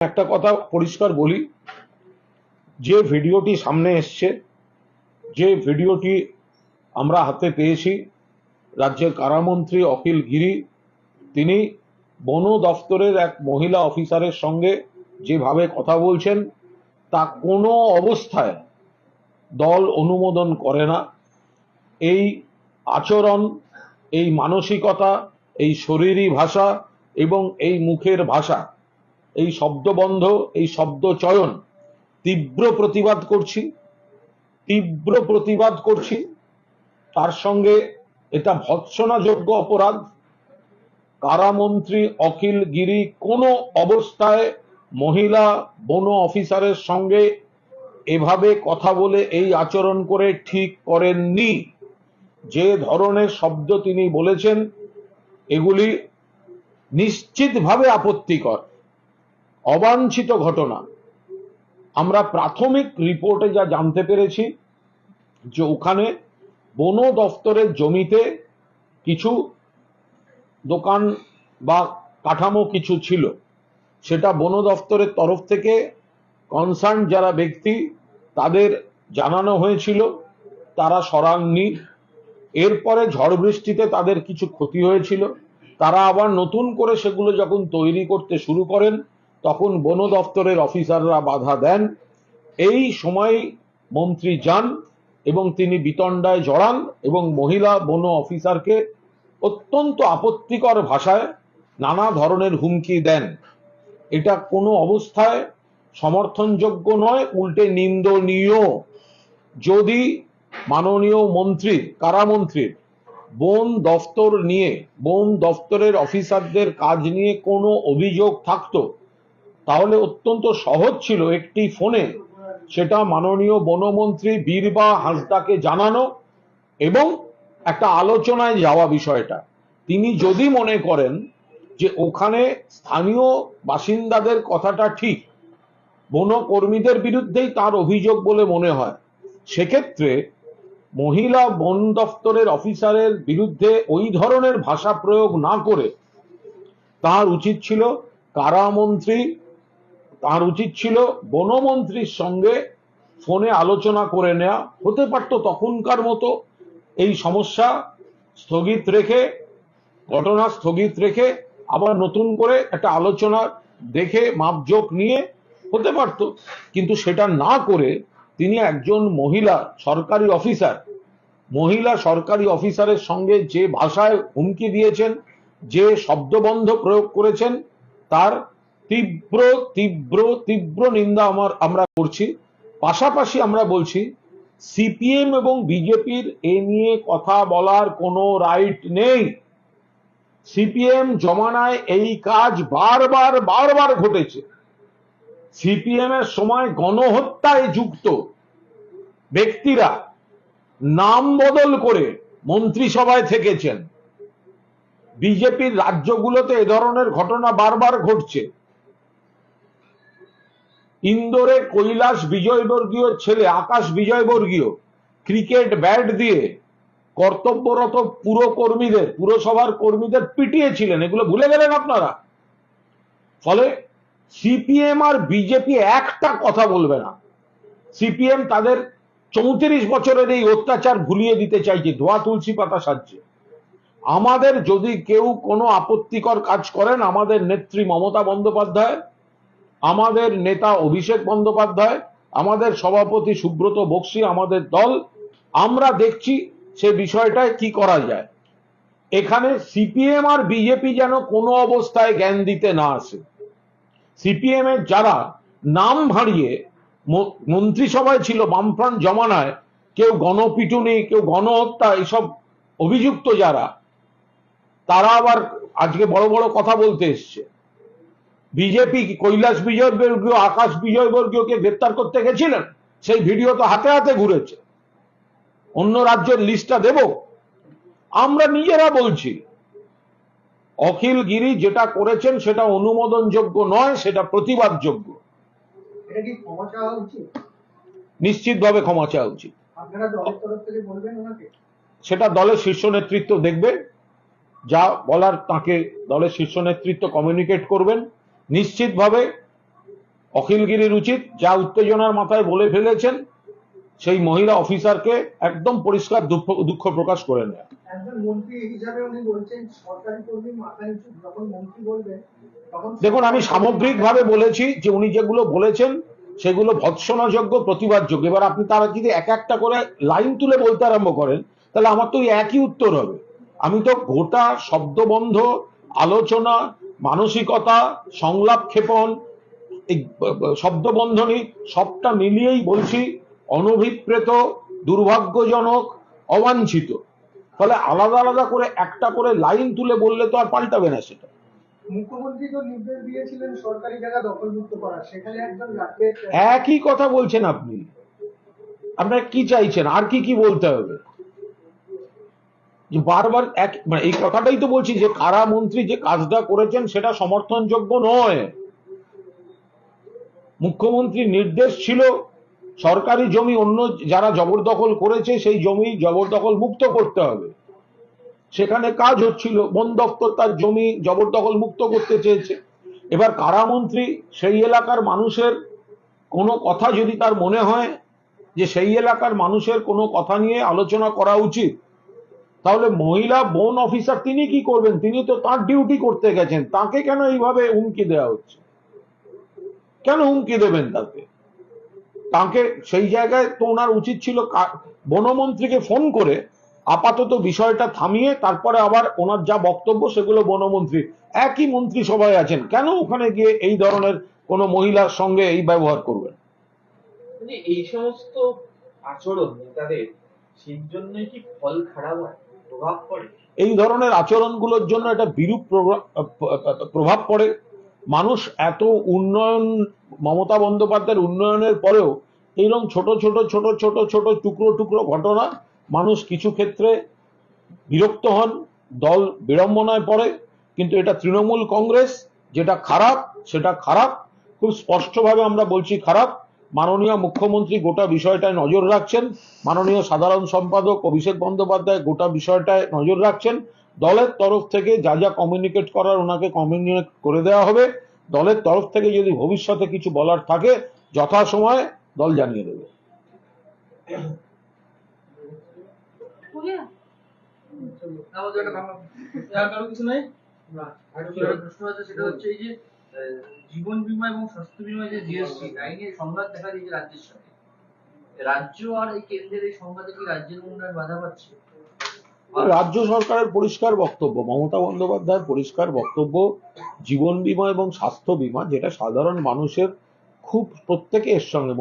একটা কথা পরিষ্কার বলি, যে ভিডিওটি সামনে এসছে, যে ভিডিওটি আমরা হাতে পেয়েছি, রাজ্যের কারামন্ত্রী অখিল গিরি তিনি বন দফতরের এক মহিলা অফিসারের সঙ্গে যেভাবে কথা বলছেন তা কোনো অবস্থায় দল অনুমোদন করে না। এই আচরণ, এই মানসিকতা, এই শরীরী ভাষা এবং এই মুখের ভাষা, এই শব্দবন্ধ, এই শব্দ চয়ন তীব্র প্রতিবাদ করছি। তার সঙ্গে এটা ভৎসনাযোগ্য অপরাধ। কারামন্ত্রী অখিল গিরি কোনো অবস্থায় মহিলা বন অফিসারের সঙ্গে এভাবে কথা বলে এই আচরণ করে ঠিক করেননি। যে ধরনের শব্দ তিনি বলেছেন এগুলি নিশ্চিতভাবে আপত্তিকর, অবাঞ্ছিত ঘটনা। আমরা প্রাথমিক রিপোর্টে যা জানতে পেরেছি যে ওখানে বন দফতরের জমিতে কিছু দোকান বা কাঠামো কিছু ছিল, সেটা বন দফতরের তরফ থেকে কনসার্ন যারা ব্যক্তি তাদের জানানো হয়েছিল, তারা সরাননি। এরপরে ঝড় বৃষ্টিতে তাদের কিছু ক্ষতি হয়েছিল, তারা আবার নতুন করে সেগুলো যখন তৈরি করতে শুরু করেন তখন বন দফতরের অফিসাররা বাধা দেন। এই সময় মন্ত্রী যান এবং তিনি বিতণ্ডায় জড়ান এবং মহিলা বন অফিসারকে অত্যন্ত আপত্তিকর ভাষায় নানা ধরনের হুমকি দেন। এটা কোনো অবস্থায় সমর্থনযোগ্য নয়, উল্টে নিন্দনীয়। যদি মাননীয় মন্ত্রী, কারামন্ত্রীর বন দফতর নিয়ে, বন দফতরের অফিসারদের কাজ নিয়ে কোনো অভিযোগ থাকতো তাহলে অত্যন্ত সহজ ছিল একটি ফোনে সেটা মাননীয় বনমন্ত্রী বীরবা হাঁসদাকে জানানো এবং একটা আলোচনায় যাওয়া বিষয়টা। তিনি যদি মনে করেন যে ওখানে স্থানীয় বাসিন্দাদের কথাটা ঠিক, বনকর্মীদের বিরুদ্ধেই তার অভিযোগ বলে মনে হয়, সেক্ষেত্রে মহিলা বন দফতরের অফিসারের বিরুদ্ধে ওই ধরনের ভাষা প্রয়োগ না করে তার উচিত ছিল কারামন্ত্রী, তার উচিত ছিল বনমন্ত্রীর সঙ্গে ফোনে আলোচনা করে নেওয়া। হতে পারত তখনকার মতো এই সমস্যা স্থগিত রেখে, ঘটনা স্থগিত রেখে আবার নতুন করে একটা আলোচনা দেখে মাপজোক নিয়ে হতে পারত, কিন্তু সেটা না করে তিনি একজন মহিলা সরকারি অফিসার, মহিলা সরকারি অফিসারের সঙ্গে যে ভাষায় হুমকি দিয়েছেন, যে শব্দবন্ধ প্রয়োগ করেছেন, তার তীব্র তীব্র তীব্র নিন্দা আমরা করছি। পাশাপাশি আমরা বলছি সিপিএম এবং বিজেপির এ নিয়ে কথা বলার কোনো রাইট নেই। সিপিএম জমানায় এই কাজ বারবার ঘটেছে। সিপিএম এর সময় গণহত্যায় যুক্ত ব্যক্তিরা নাম বদল করে মন্ত্রিসভায় থেকেছেন। বিজেপির রাজ্যগুলোতে এ ধরনের ঘটনা বারবার ঘটছে। ইন্দোরে কৈলাস বিজয়বর্গীয় ছেলে আকাশ বিজয়বর্গীয় ক্রিকেট ব্যাট দিয়ে কর্তব্যরত পুরসভার কর্মীদের পিটিয়েছিলেন, এগুলো ভুলে গেলেন আপনারা? ফলে সিপিএম আর বিজেপি একটা কথা বলবে না। সিপিএম তাদের 34 বছরের এই অত্যাচার ভুলিয়ে দিতে চাইছে ধোয়া তুলসী পাতা সাজছে। আমাদের যদি কেউ কোনো আপত্তিকর কাজ করেন, আমাদের নেত্রী মমতা বন্দ্যোপাধ্যায়, আমাদের নেতা অভিষেক বন্দ্যোপাধ্যায়, আমাদের সভাপতি সুব্রত বক্সী, আমাদের দল, আমরা দেখছি সে বিষয়টায় কি করা যায়। এখানে সিপিএম আর বিজেপি যেন কোনো অবস্থায় জ্ঞান দিতে না আসে। সিপিএম এর যারা নাম ভাঁড়িয়ে মন্ত্রিসভায় ছিল বামফ্রন্ট জমানায়, কেউ গণপিটুনি, কেউ গণহত্যা, এসব অভিযুক্ত যারা, তারা আবার আজকে বড় বড় কথা বলতে এসছে। বিজেপি কৈলাস বিজয়বর্গীয়, আকাশ বিজয়বর্গীয়কে গ্রেপ্তার করতে গেছিলেন, সেই ভিডিও তো হাতে হাতে ঘুরেছে। অন্য রাজ্যের লিস্টটা দেব? আমরা নিজেরা বলছি অখিল গিরি যেটা করেছেন সেটা অনুমোদনযোগ্য নয়, সেটা প্রতিবাদযোগ্য। নিশ্চিতভাবে ক্ষমা চাওয়া উচিত। সেটা দলের শীর্ষ নেতৃত্ব দেখবে, যা বলার তাকে দলের শীর্ষ নেতৃত্ব কমিউনিকেট করবেন। নিশ্চিতভাবে অখিলগিরির উচিত যা উত্তেজনার মাথায় বলে ফেলেছেন সেই মহিলা অফিসারকে একদম পরিষ্কার দুঃখ প্রকাশ করে নেয়। একজন মন্ত্রী হিসাবে উনি বলছেন সরকারি কর্মী মাথা নিচু, যখন মন্ত্রী বলবেন তখন দেখুন, আমি সামগ্রিকভাবে বলেছি যে উনি যেগুলো বলেছেন সেগুলো ভৎসনাযোগ্য, প্রতিবাদযোগ্য। এবার আপনি তারা যদি এক একটা করে লাইন তুলে বলতে আরম্ভ করেন তাহলে আমার তো একই উত্তর হবে। আমি তো গোটা শব্দবন্ধ, আলোচনা, মানসিকতা, সংলাপ ক্ষেপণ, এই শব্দবন্ধনী সবটা মিলিয়েই বলছি অনভিপ্রেত, দুর্ভাগ্যজনক, অবাঞ্ছিত। ফলে আলাদা আলাদা করে একটা করে লাইন তুলে বললে তো আর পাল্টাবে না সেটা। মুখ্যমন্ত্রী তো নির্দেশ দিয়েছিলেন সরকারি জায়গা দখলমুক্ত করার, সেখানে একজন রাজ্যের একই কথা বলছেন আপনি। আপনারা কি চাইছেন? আর কি কি বলতে হবে? যে বারবার এক মানে এই কথাটাই তো বলছি যে কারা মন্ত্রী যে কাজটা করেছেন সেটা সমর্থনযোগ্য নয়। মুখ্যমন্ত্রীর নির্দেশ ছিল সরকারি জমি অন্য যারা জবরদখল করেছে সেই জমি জবরদখল মুক্ত করতে হবে। সেখানে কাজ হচ্ছিল, বন দপ্তর তার জমি জবরদখল মুক্ত করতে চেয়েছে। এবার কারামন্ত্রী সেই এলাকার মানুষের কোনো কথা যদি তার মনে হয় যে সেই এলাকার মানুষের কোনো কথা নিয়ে আলোচনা করা উচিত, তাহলে মহিলা বন অফিসার তিনি কি করবেন? তিনি তো তার ডিউটি করতে গেছেন, তাকে কেন এইভাবে হুমকি দেওয়া হচ্ছে? কেন হুমকি দেবেন তাকে? তাকে সেই জায়গায় তো ওনার উচিত ছিল বনমন্ত্রীকে ফোন করে আপাতত বিষয়টা থামিয়ে তারপরে আবার ওনার যা বক্তব্য সেগুলো বনমন্ত্রী, একই মন্ত্রী সবাই আছেন, কেন ওখানে গিয়ে এই ধরনের কোনো মহিলার সঙ্গে এই ব্যবহার করবেন? এই সমস্ত আচরণ নেতাদের সেই জন্যই কি ফল খারাপ হয়, প্রভাব পড়ে? এই ধরনের আচরণগুলোর জন্য একটা বিরূপ প্রভাব পড়ে। মানুষ এত উন্নয়ন, মমতা বন্দ্যোপাধ্যায়ের উন্নয়নের পরেও এইরকম ছোট ছোট ছোট ছোট ছোট টুকরো টুকরো ঘটনা মানুষ কিছু ক্ষেত্রে বিরক্ত হন, দল বিড়ম্বনায় পড়ে। কিন্তু এটা তৃণমূল কংগ্রেস, যেটা খারাপ সেটা খারাপ, খুব স্পষ্টভাবে আমরা বলছি খারাপ। মাননীয় মুখ্যমন্ত্রী গোটা বিষয়টায় নজর রাখছেন, মাননীয় সাধারণ সম্পাদক অভিষেক বন্দ্যোপাধ্যায় গোটা বিষয়টায় নজর রাখছেন। দলের তরফ থেকে যা যা কমিউনিকেট করার ওনাকে কমিউনিকেট করে দেওয়া হবে। দলের তরফ থেকে যদি ভবিষ্যতে কিছু বলার থাকে যথাসময়ে দল জানিয়ে দেবে। কিছু নেই। প্রশ্ন আছে, সেটা হচ্ছে এই যে জীবন বীমা এবং স্বাস্থ্য বীমা যে জিএসটি আইনে সংঘাত দেখা দিয়েছে রাজ্যের সাথে, রাজ্য আর এই কেন্দ্রের এই সংঘাতে কি রাজ্যের উন্নয়ন বাধা পাচ্ছে? রাজ্য সরকারের পরিষ্কার বক্তব্য, মমতা বন্দ্যোপাধ্যায়ের পরিষ্কার বক্তব্য, জীবন বীমা এবং স্বাস্থ্য বীমা যেটা সাধারণ মানুষের খুব প্রত্যেকে এর সঙ্গে